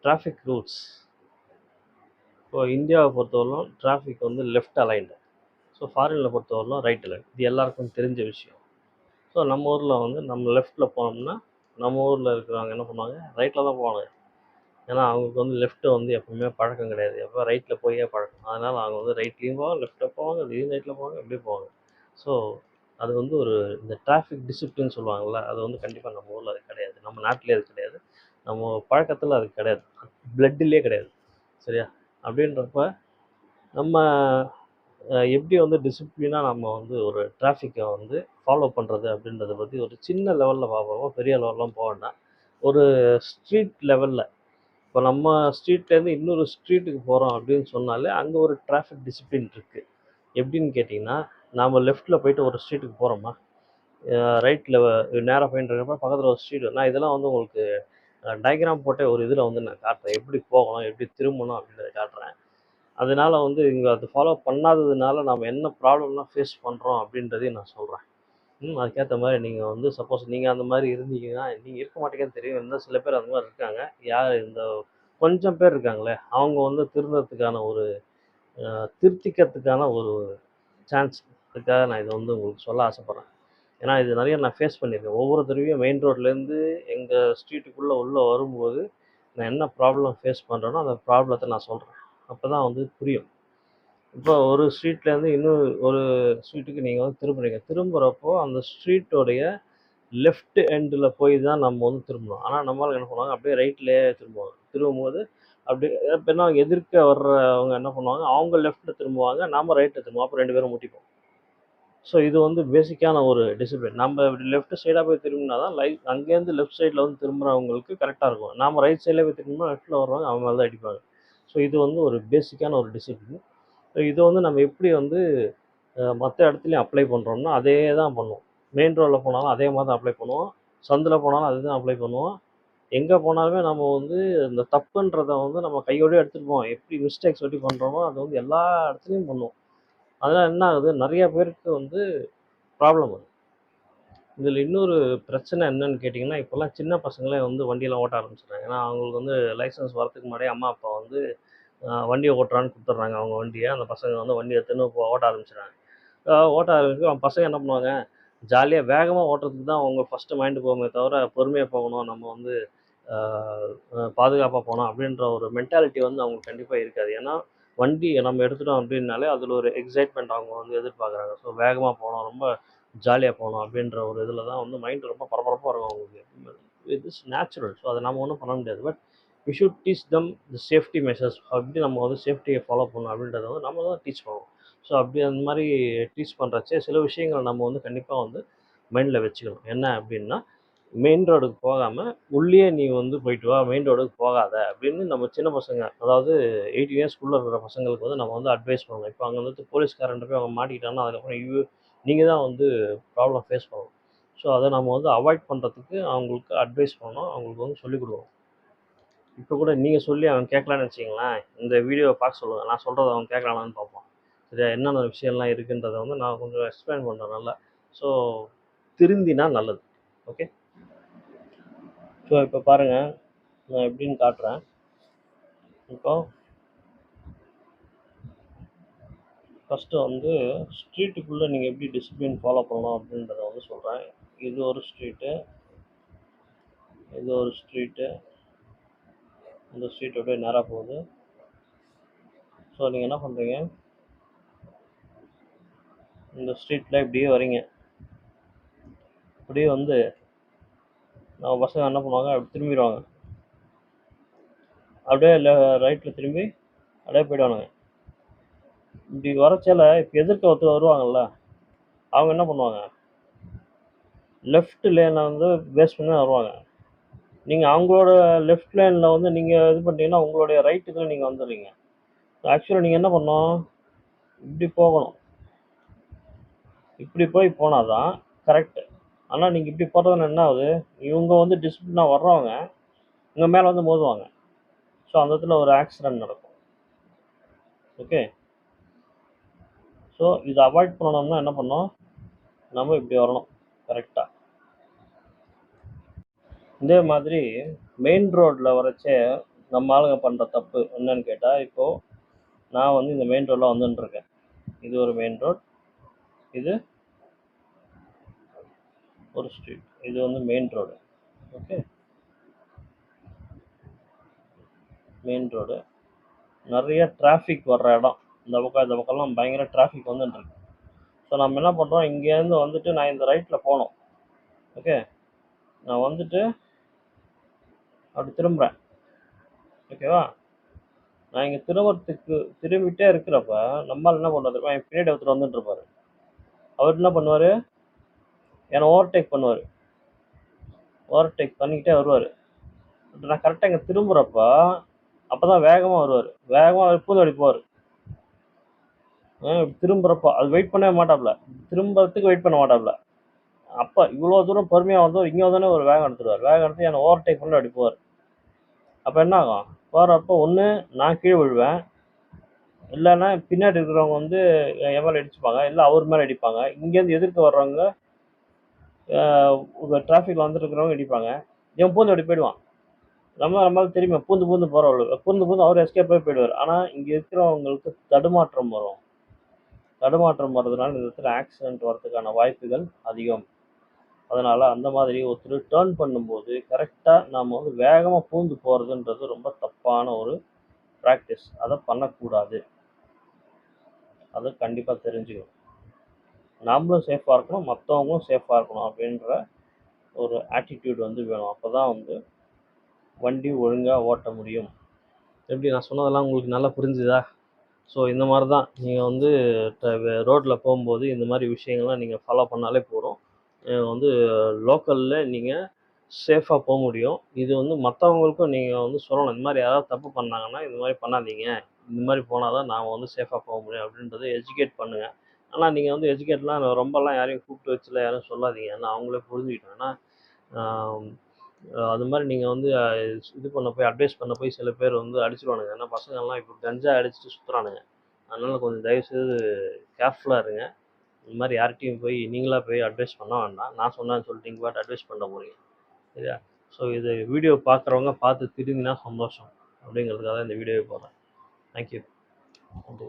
Traffic rules. இப்போ இந்தியாவை பொறுத்தவரைக்கும் டிராஃபிக் வந்து லெஃப்ட் அலைன்டு. ஸோ ஃபாரினில் பொறுத்தவரைக்கும் ரைட் அலைன். இது எல்லாருக்கும் தெரிஞ்ச விஷயம். ஸோ நம்ம ஊரில் வந்து நம்ம லெஃப்ட்டில் போனோம்னா நம்ம ஊரில் இருக்கிறவங்க என்ன பண்ணுவாங்க, ரைட்டில் தான் போவாங்க. ஏன்னா அவங்களுக்கு வந்து லெஃப்ட்டு வந்து எப்பவுமே பழக்கம் கிடையாது, எப்போ ரைட்டில் போயே பழக்கம். அதனால் அவங்க வந்து ரைட்லேயும் போவாங்க, லெஃப்ட்டில் போவாங்க, திடீர்னு ரைட்டில் போவாங்க, எப்படி போவாங்க. ஸோ அது வந்து ஒரு இந்த டிராஃபிக் டிசிப்ளின் சொல்லுவாங்கள்ல, அது வந்து கண்டிப்பாக நம்ம ஊரில் அது கிடையாது, நம்ம நாட்டிலே அது கிடையாது, நம்ம பழக்கத்தில் அது கிடையாது, பிளட்டிலே கிடையாது. சரியா? அப்படின்றப்ப நம்ம எப்படி வந்து டிசிப்ளினாக நம்ம வந்து ஒரு டிராஃபிக்கை வந்து ஃபாலோ பண்ணுறது அப்படின்றத பற்றி ஒரு சின்ன லெவலில் பார்ப்போம், பெரிய லெவல்லாம் போக வேண்டாம். ஒரு ஸ்ட்ரீட் லெவலில் இப்போ நம்ம ஸ்ட்ரீட்லேருந்து இன்னொரு ஸ்ட்ரீட்டுக்கு போகிறோம் அப்படின்னு சொன்னாலே அங்கே ஒரு டிராஃபிக் டிசிப்ளின் இருக்குது. எப்படின்னு கேட்டிங்கன்னா, நாம் லெஃப்ட்டில் போயிட்டு ஒரு ஸ்ட்ரீட்டுக்கு போகிறோமா, ரைட்டில் நேராக போயிட்டு இருக்கப்ப பக்கத்தில் ஒரு ஸ்ட்ரீட், நான் இதெல்லாம் வந்து உங்களுக்கு டயக்ராம் போட்டே ஒரு இதில் வந்து நான் காட்டுறேன், எப்படி போகணும் எப்படி திரும்பணும் அப்படின்றத காட்டுறேன். அதனால் வந்து இங்கே அது ஃபாலோ பண்ணாததுனால நம்ம என்ன ப்ராப்ளம்லாம் ஃபேஸ் பண்ணுறோம் அப்படின்றதையும் நான் சொல்கிறேன். அதுக்கேற்ற மாதிரி நீங்கள் வந்து சப்போஸ் நீங்கள் அந்த மாதிரி இருந்தீங்கன்னா, நீங்கள் இருக்க மாட்டீங்கன்னு தெரியும், இன்னும் சில பேர் அந்த மாதிரி இருக்காங்க. யார் இந்த கொஞ்சம் பேர் இருக்காங்களே, அவங்க வந்து திருந்தறதுக்கான ஒரு திருத்திக்கிறதுக்கான ஒரு சான்ஸ். அதுக்காக நான் இதை வந்து உங்களுக்கு சொல்ல ஆசைப்பட்றேன். ஏன்னா இது நிறைய நான் ஃபேஸ் பண்ணியிருக்கேன். ஒவ்வொரு தடவையும் மெயின் ரோட்லேருந்து எங்கள் ஸ்ட்ரீட்டுக்குள்ளே உள்ளே வரும்போது நான் என்ன ப்ராப்ளம் ஃபேஸ் பண்ணுறேனோ அந்த ப்ராப்ளத்தை நான் சொல்கிறேன். அப்போ தான் வந்து புரியும். இப்போ ஒரு ஸ்ட்ரீட்லேருந்து இன்னும் ஒரு ஸ்ட்ரீட்டுக்கு நீங்கள் வந்து திரும்புறீங்க. திரும்புகிறப்போ அந்த ஸ்ட்ரீட்டோடைய லெஃப்ட் எண்டில் போய் தான் நம்ம வந்து திரும்பணும். ஆனால் நம்மளுக்கு என்ன பண்ணுவாங்க, அப்படியே ரைட்லேயே திரும்புவாங்க. திரும்பும்போது அப்படியே எப்படின்னா எதிர்க்க வர்றவங்க என்ன பண்ணுவாங்க, அவங்க லெஃப்ட்டில் திரும்புவாங்க, நாம் ரைட்டில் திரும்புவோம். அப்போ 2 பேரும் முட்டிப்போம். ஸோ இது வந்து பேசிக்கான ஒரு டிசிப்ளின். நம்ம இப்படி லெஃப்ட் சைடாக போய் திரும்பினா தான் அங்கேருந்து லெஃப்ட் சைடில் வந்து திரும்புகிறவங்களுக்கு கரெக்டாக இருக்கும். நாம் ரைட் சைடில் போய் திரும்பினா லெஃப்ட்டில் வர்றவங்க அவங்க மேலே தான் அடிப்பாங்க. ஸோ இது வந்து ஒரு பேசிக்கான ஒரு டிசிப்ளின். ஸோ இதை வந்து நம்ம எப்படி வந்து மற்ற இடத்துலையும் அப்ளை பண்ணுறோம்னா அதே தான் பண்ணுவோம். மெயின் ரோடில் போனாலும் அதே மாதிரி தான் அப்ளை பண்ணுவோம். சந்தில் போனாலும் அதே தான் அப்ளை பண்ணுவோம். எங்கே போனாலுமே நம்ம வந்து இந்த தப்புன்றதை வந்து நம்ம கையோடயே எடுத்துகிட்டு போவோம். எப்படி மிஸ்டேக்ஸ் எப்படி பண்ணுறோமோ அது வந்து எல்லா இடத்துலையும் பண்ணுவோம். அதனால் என்ன ஆகுது, நிறைய பேருக்கு வந்து ப்ராப்ளம் வருது. இதில் இன்னொரு பிரச்சனை என்னன்னு கேட்டிங்கன்னா, இப்போல்லாம் சின்ன பசங்களே வந்து வண்டியெல்லாம் ஓட்ட ஆரம்பிச்சிடுறாங்க. ஏன்னா அவங்களுக்கு வந்து லைசன்ஸ் வரதுக்கு முன்னாடியே அம்மா அப்பா வந்து வண்டியை ஓட்டுறான்னு கொடுத்துட்றாங்க அவங்க வண்டியை. அந்த பசங்க வந்து வண்டி எடுத்துன்னு ஓட்ட ஆரம்பிச்சிடுறாங்க. ஓட்ட ஆரம்பிச்சு அவங்க பசங்க என்ன பண்ணுவாங்க, ஜாலியாக வேகமாக ஓட்டுறதுக்கு தான் அவங்க ஃபஸ்ட்டு மைண்டு போகுமே தவிர பொறுமையாக போகணும், நம்ம வந்து பாதுகாப்பாக போகணும் அப்படின்ற ஒரு மென்டாலிட்டி வந்து அவங்களுக்கு கண்டிப்பாக இருக்காது. ஏன்னா வண்டி நம்ம எடுத்துட்டோம் அப்படின்னாலே அதில் ஒரு எக்ஸைட்மெண்ட் அவங்க வந்து எதிர்பார்க்குறாங்க. ஸோ வேகமாக போகணும், ரொம்ப ஜாலியாக போகணும் அப்படின்ற ஒரு இதில் தான் வந்து மைண்ட் ரொம்ப பரபரப்பாக இருக்கும் அவங்களுக்கு. It is natural. ஸோ அதை நம்ம ஒன்றும் பண்ண முடியாது. But we should teach them the safety measures. எப்படி நம்ம வந்து சேஃப்டியை ஃபாலோ பண்ணணும் அப்படின்றத வந்து நம்ம தான் டீச் பண்ணணும். ஸோ அப்படி அந்த மாதிரி டீச் பண்ணுறச்சே சில விஷயங்கள் நம்ம வந்து கண்டிப்பாக வந்து மைண்டில் வச்சுக்கணும். என்ன அப்படின்னா, மெயின் ரோடுக்கு போகாமல் உள்ளே நீ வந்து போயிட்டு வா, மெயின் ரோடுக்கு போகாத அப்படின்னு நம்ம சின்ன பசங்க, அதாவது 18 இயர்ஸ்க்குள்ளே இருக்கிற பசங்களுக்கு வந்து நம்ம வந்து அட்வைஸ் பண்ணணும். இப்போ அங்கே வந்து போலீஸ்காரன்ட்டு போய் அவங்க மாட்டிக்கிட்டாங்கன்னா அதுக்கப்புறம் நீங்கள் தான் வந்து ப்ராப்ளம் ஃபேஸ் பண்ணணும். ஸோ அதை நம்ம வந்து அவாய்ட் பண்ணுறதுக்கு அவங்களுக்கு அட்வைஸ் பண்ணணும், அவங்களுக்கு வந்து சொல்லிக் கொடுக்கணும். இப்போ கூட நீங்கள் சொல்லி அவன் கேட்கலான்னு வச்சிங்களேன், இந்த வீடியோவை பார்க்க சொல்லுங்கள், நான் சொல்கிறத அவன் கேட்கலான்னு பார்ப்போம். சரியா? என்னென்ன விஷயம்லாம் இருக்குன்றதை வந்து நான் கொஞ்சம் எக்ஸ்பிளைன் பண்ணுறேன் நல்லா. ஸோ திருந்தினா நல்லது. ஓகே. ஸோ இப்போ பாருங்கள், நான் எப்படின்னு காட்டுறேன். இப்போ ஃபஸ்ட்டு வந்து ஸ்ட்ரீட்டுக்குள்ளே நீங்கள் எப்படி டிசிப்ளின் ஃபாலோ பண்ணணும் அப்படின்றத வந்து சொல்கிறேன். இது ஒரு ஸ்ட்ரீட்டு, இது ஒரு ஸ்ட்ரீட்டு, இந்த ஸ்ட்ரீட் அப்படியே நேராக போகுது. ஸோ நீங்கள் என்ன பண்ணுறீங்க, இந்த ஸ்ட்ரீட்டில் இப்படியே வரீங்க. இப்படியே வந்து நம்ம பசங்க என்ன பண்ணுவாங்க, அப்படி திரும்பிடுவாங்க. அப்படியே ரைட்டில் திரும்பி அப்படியே போயிடுவானுங்க. இப்படி வரச்சால இப்போ எதிர்க்க ஒருத்தர் வருவாங்கள்ல, அவங்க என்ன பண்ணுவாங்க, லெஃப்ட் லேனை வந்து பேஸ் பண்ணி வருவாங்க. நீங்கள் அவங்களோட லெஃப்ட் லேனில் வந்து நீங்கள் இது பண்ணிட்டீங்கன்னா உங்களுடைய ரைட்டுக்கு நீங்கள் வந்துடுறீங்க. ஆக்சுவலாக நீங்கள் என்ன பண்ணணும், இப்படி போகணும், இப்படி போனால் தான் கரெக்டு. ஆனால் நீங்கள் இப்படி போகிறதுனால என்ன ஆகுது, இவங்க வந்து டிசிப்ளினாக வர்றவங்க இவங்க மேலே வந்து மோதுவாங்க. ஸோ அந்த இடத்துல ஒரு ஆக்சிடென்ட் நடக்கும். ஓகே. ஸோ இதை அவாய்ட் பண்ணணும்னா என்ன பண்ணோம், நம்ம இப்படி வரணும் கரெக்டாக. இதே மாதிரி மெயின் ரோட்டில் வரச்சே நம்ம ஆளுங்க பண்ணுற தப்பு என்னன்னு கேட்டால், இப்போது நான் வந்து இந்த மெயின் ரோடில் வந்துட்டுருக்கேன். இது ஒரு மெயின் ரோட், இது ஒரு ஸ்ட்ரீட், இது வந்து main road. Okay, main road நிறைய டிராஃபிக் வர்ற இடம். இந்த பக்கம்லாம் பயங்கர டிராஃபிக் வந்துட்டுருக்கு. ஸோ நம்ம என்ன பண்ணுறோம், இங்கேருந்து வந்துட்டு நான் இந்த ரைட்டில் போனோம். ஓகே, நான் வந்துட்டு அப்படி திரும்புகிறேன். ஓகேவா, நான் இங்கே திரும்பிட்டே இருக்கிறப்ப நம்மளால் என்ன பண்ணுறது, என் பின்னாடி ஒருத்தர் வந்துட்டு இருப்பார். அவர் என்ன பண்ணுவார், என்னை ஓவர்டேக் பண்ணுவார். ஓவர்டேக் பண்ணிக்கிட்டே வருவார். நான் கரெக்டாக இங்கே திரும்புகிறப்ப அப்போ தான் வேகமாக வருவார். வேகமாக பூந்தோடி போவார். திரும்புகிறப்போ அது வெயிட் பண்ணவே மாட்டாப்புல, திரும்புறதுக்கு வெயிட் பண்ண மாட்டாப்புல. அப்போ இவ்வளோ தூரம் பொறுமையாக வந்தவர் இங்கே வந்தோடனே ஒரு வேகம் எடுத்துருவார். வேகம் எடுத்து என்னை ஓவர்டேக் பண்ணி அப்படி போவார். அப்போ என்ன ஆகும், போகிறப்போ ஒன்று நான் கீழே விழுவேன், இல்லைன்னா பின்னாடி இருக்கிறவங்க வந்து என் மேலே அடிச்சுப்பாங்க, இல்லை அவர் மேலே அடிப்பாங்க. இங்கேருந்து எதிர்க்க வர்றவங்க டிராஃபிக்கில் வந்துட்டு இருக்கிறவங்க அடிப்பாங்க. இவன் பூந்து அப்படி போயிடுவான். நம்மளால தெரியுமா, பூந்து போகிறவங்களுக்கு பூந்து அவர் எஸ்கேப் போயிடுவார். ஆனால் இங்கே இருக்கிறவங்களுக்கு தடுமாற்றம் வரும். தடுமாற்றம் வர்றதுனால இந்த இடத்துல ஆக்சிடென்ட் வர்றதுக்கான வாய்ப்புகள் அதிகம். அதனால் அந்த மாதிரி ஒருத்தர் டேர்ன் பண்ணும்போது கரெக்டாக நாம் வந்து வேகமாக பூந்து போகிறதுன்றது ரொம்ப தப்பான ஒரு ப்ராக்டிஸ். அதை பண்ணக்கூடாது. அதை கண்டிப்பாக தெரிஞ்சுக்கணும். நாமளும் சேஃபாக இருக்கணும், மற்றவங்களும் சேஃபாக இருக்கணும் அப்படின்ற ஒரு ஆட்டிடியூட் வந்து வேணும். அப்போ தான் வந்து வண்டி ஒழுங்காக ஓட்ட முடியும். எப்படி நான் சொன்னதெல்லாம் உங்களுக்கு நல்லா புரிஞ்சுதா? ஸோ இந்த மாதிரி தான் நீங்கள் வந்து ரோட்டில் போகும்போது இந்த மாதிரி விஷயங்கள்லாம் நீங்கள் ஃபாலோ பண்ணாலே போதும். வந்து லோக்கலில் நீங்கள் சேஃபாக போக முடியும். இது வந்து மற்றவங்களுக்கும் நீங்கள் வந்து சொல்லணும், இந்த மாதிரி யாராவது தப்பு பண்ணாங்கன்னா இந்த மாதிரி பண்ணாதீங்க, இந்த மாதிரி போனால் தான் நாம் வந்து சேஃபாக போக முடியும் அப்படின்றத எஜுகேட் பண்ணுங்கள். ஆனால் நீங்கள் வந்து எஜுகேட்லாம் ரொம்பலாம் யாரையும் கூப்பிட்டு வச்சுல யாரும் சொல்லாதீங்க, ஏன்னா அவங்களே புரிஞ்சுக்கிட்டோம். ஏன்னா அது மாதிரி நீங்கள் வந்து இது பண்ண போய் அட்வைஸ் பண்ண போய் சில பேர் வந்து அடிச்சிடுவானுங்க. ஏன்னா பசங்கள்லாம் இப்போ கஞ்சா அடிச்சுட்டு சுற்றுறானுங்க. அதனால் கொஞ்சம் தயவுசெய்து கேர்ஃபுல்லாக இருங்க. இந்த மாதிரி யார்கிட்டையும் போய் நீங்களாக போய் அட்வைஸ் பண்ண வேண்டாம். நான் சொன்னேன்னு சொல்லிட்டு நீங்கள் பாட்டு அட்வைஸ் பண்ண போகிறீங்க, சரியா? ஸோ இது வீடியோ பார்க்குறவங்க பார்த்து திரும்பினா சந்தோஷம் அப்படிங்கிறதுக்காக இந்த வீடியோவை போடுறேன். தேங்க்யூ. நன்றி.